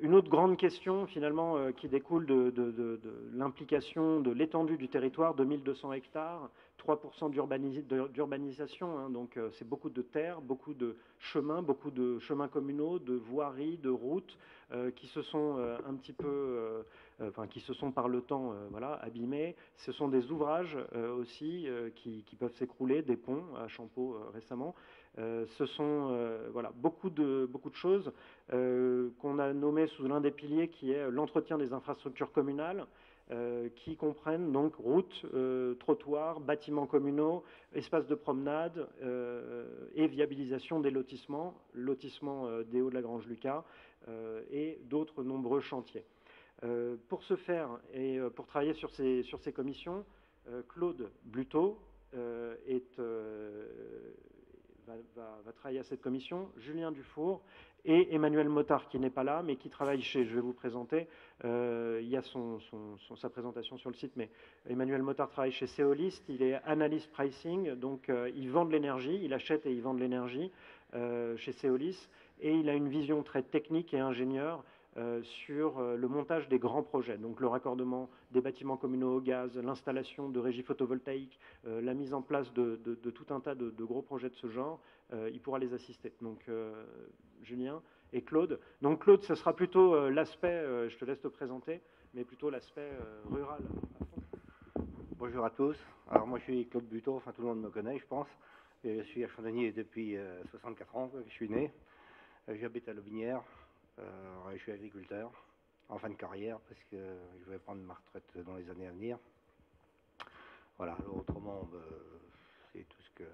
Une autre grande question, finalement, qui découle de l'implication de l'étendue du territoire, 2200 hectares, 3% d'urbanisation, hein, donc c'est beaucoup de terres, beaucoup de chemins communaux, de voiries, de routes qui se sont un petit peu, qui se sont par le temps voilà, abîmés. Ce sont des ouvrages aussi qui peuvent s'écrouler, des ponts à Champeaux récemment. Ce sont voilà, beaucoup de choses qu'on a nommées sous l'un des piliers qui est l'entretien des infrastructures communales, qui comprennent donc routes, trottoirs, bâtiments communaux, espaces de promenade et viabilisation des lotissements, lotissement des Hauts de la Grange Lucas et d'autres nombreux chantiers. Pour ce faire et pour travailler sur ces commissions, Claude Bluteau va travailler à cette commission, Julien Dufour et Emmanuel Motard qui n'est pas là mais qui travaille chez, je vais vous présenter, il y a sa présentation sur le site, mais Emmanuel Motard travaille chez Seolist, il est analyst pricing, donc il vend de l'énergie, il achète et il vend de l'énergie chez Seolist, et il a une vision très technique et ingénieure sur le montage des grands projets, donc le raccordement des bâtiments communaux au gaz, l'installation de régies photovoltaïques, la mise en place de tout un tas de gros projets de ce genre, il pourra les assister. Donc Julien et Claude. Donc Claude, ce sera plutôt l'aspect, je te laisse te présenter, mais plutôt l'aspect rural à fond. Bonjour à tous. Alors moi je suis Claude Buteau, enfin tout le monde me connaît je pense. Je suis à Chandonnier depuis 64 ans que je suis né. J'habite à Lobinière. Je suis agriculteur en fin de carrière parce que je vais prendre ma retraite dans les années à venir. Voilà, autrement c'est tout ce que...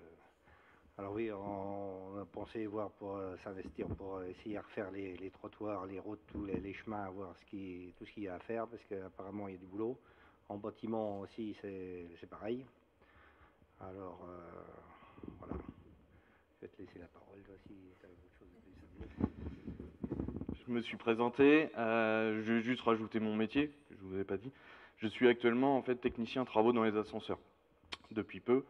Alors oui, on a pensé voir pour s'investir pour essayer de refaire les trottoirs, les routes, tous les chemins, voir tout ce qu'il y a à faire parce qu'apparemment il y a du boulot. En bâtiment aussi c'est pareil. Alors voilà, je vais te laisser la parole si tu as autre chose de plus. Je me suis présenté, je vais juste rajouter mon métier, que je ne vous avais pas dit. Je suis actuellement en fait technicien travaux dans les ascenseurs, depuis peu.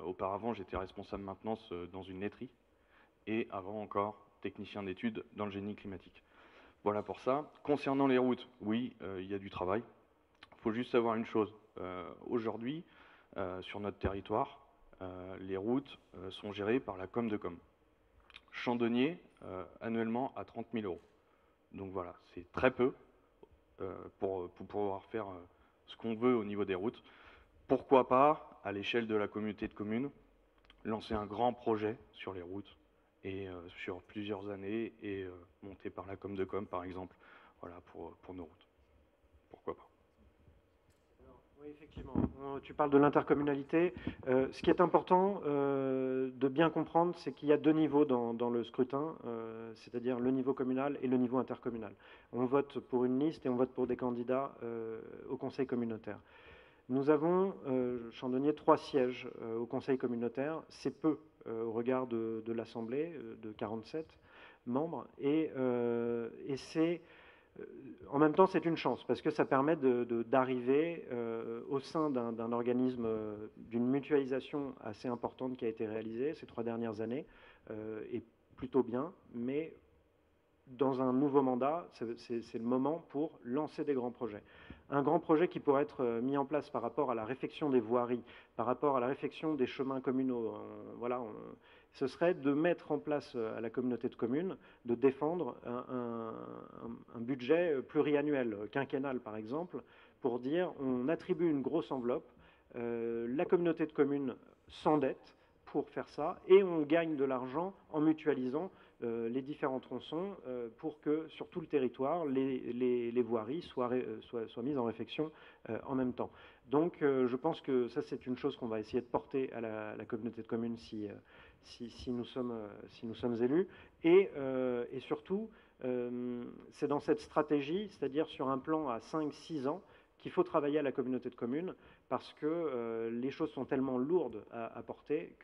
Auparavant, j'étais responsable maintenance dans une laiterie, et avant encore, technicien d'études dans le génie climatique. Voilà pour ça. Concernant les routes, oui, il y a du travail. Il faut juste savoir une chose. Aujourd'hui, sur notre territoire, les routes sont gérées par la Com. Chandonnier, annuellement, à 30 000 €. Donc voilà, c'est très peu pour pouvoir faire ce qu'on veut au niveau des routes. Pourquoi pas, à l'échelle de la communauté de communes, lancer un grand projet sur les routes et sur plusieurs années et monté par la Com par exemple, voilà, pour nos routes. Pourquoi pas. Oui, effectivement. Tu parles de l'intercommunalité. Ce qui est important de bien comprendre, c'est qu'il y a deux niveaux dans le scrutin, c'est-à-dire le niveau communal et le niveau intercommunal. On vote pour une liste et on vote pour des candidats au conseil communautaire. Nous avons, Chandonnier, 3 sièges au conseil communautaire. C'est peu au regard de l'Assemblée, de 47 membres, et c'est... En même temps, c'est une chance, parce que ça permet d'arriver au sein d'un organisme, d'une mutualisation assez importante qui a été réalisée ces 3 dernières années, et plutôt bien, mais dans un nouveau mandat, c'est le moment pour lancer des grands projets. Un grand projet qui pourrait être mis en place par rapport à la réfection des voiries, par rapport à la réfection des chemins communaux, ce serait de mettre en place à la communauté de communes, de défendre un budget pluriannuel, quinquennal par exemple, pour dire on attribue une grosse enveloppe, la communauté de communes s'endette pour faire ça, et on gagne de l'argent en mutualisant les différents tronçons pour que sur tout le territoire, les voiries soient mises en réfection en même temps. Donc je pense que ça c'est une chose qu'on va essayer de porter à la communauté de communes si nous sommes élus. Et surtout, c'est dans cette stratégie, c'est-à-dire sur un plan à 5-6 ans, qu'il faut travailler à la communauté de communes parce que les choses sont tellement lourdes à porter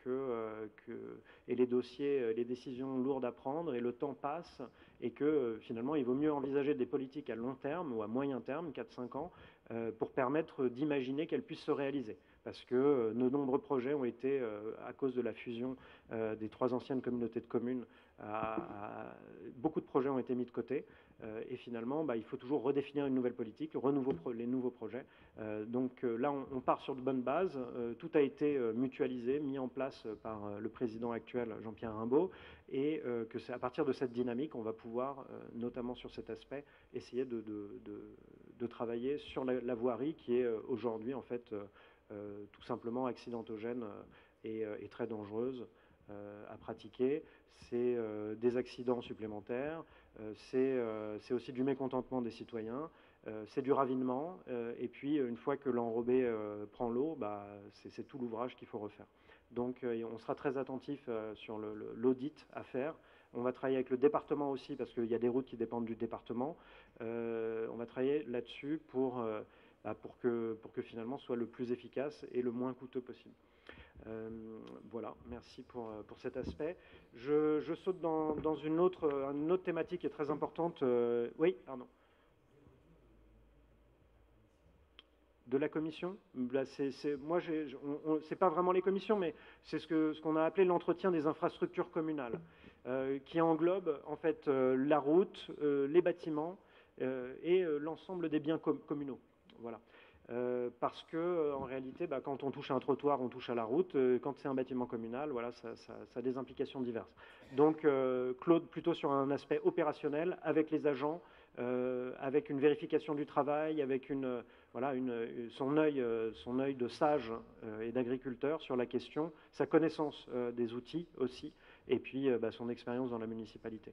et les dossiers, les décisions lourdes à prendre et le temps passe et que finalement il vaut mieux envisager des politiques à long terme ou à moyen terme, 4-5 ans, pour permettre d'imaginer qu'elles puissent se réaliser. Parce que de nombreux projets ont été, à cause de la fusion des 3 anciennes communautés de communes beaucoup de projets ont été mis de côté. Et finalement, il faut toujours redéfinir une nouvelle politique, les nouveaux projets. Donc là, on part sur de bonnes bases. Tout a été mutualisé, mis en place par le président actuel, Jean-Pierre Rimbaud, et que c'est à partir de cette dynamique, on va pouvoir, notamment sur cet aspect, essayer de travailler sur la voirie qui est aujourd'hui, en fait, tout simplement accidentogène et très dangereuse à pratiquer. C'est des accidents supplémentaires, c'est aussi du mécontentement des citoyens, c'est du ravinement, et puis une fois que l'enrobé prend l'eau, c'est tout l'ouvrage qu'il faut refaire. Donc on sera très attentif sur l'audit à faire. On va travailler avec le département aussi, parce qu'il y a des routes qui dépendent du département. On va travailler là-dessus pour que finalement ce soit le plus efficace et le moins coûteux possible. Voilà, merci pour cet aspect. Je saute dans une autre thématique qui est très importante. Oui, pardon. De la commission, c'est pas vraiment les commissions, mais c'est ce qu'on a appelé l'entretien des infrastructures communales, qui englobe en fait la route, les bâtiments et l'ensemble des biens communaux. Voilà. Parce que en réalité, quand on touche à un trottoir, on touche à la route. Quand c'est un bâtiment communal, voilà, ça a des implications diverses. Donc, Claude, plutôt sur un aspect opérationnel, avec les agents, avec une vérification du travail, avec son œil de sage et d'agriculteur sur la question, sa connaissance des outils aussi, et puis son expérience dans la municipalité.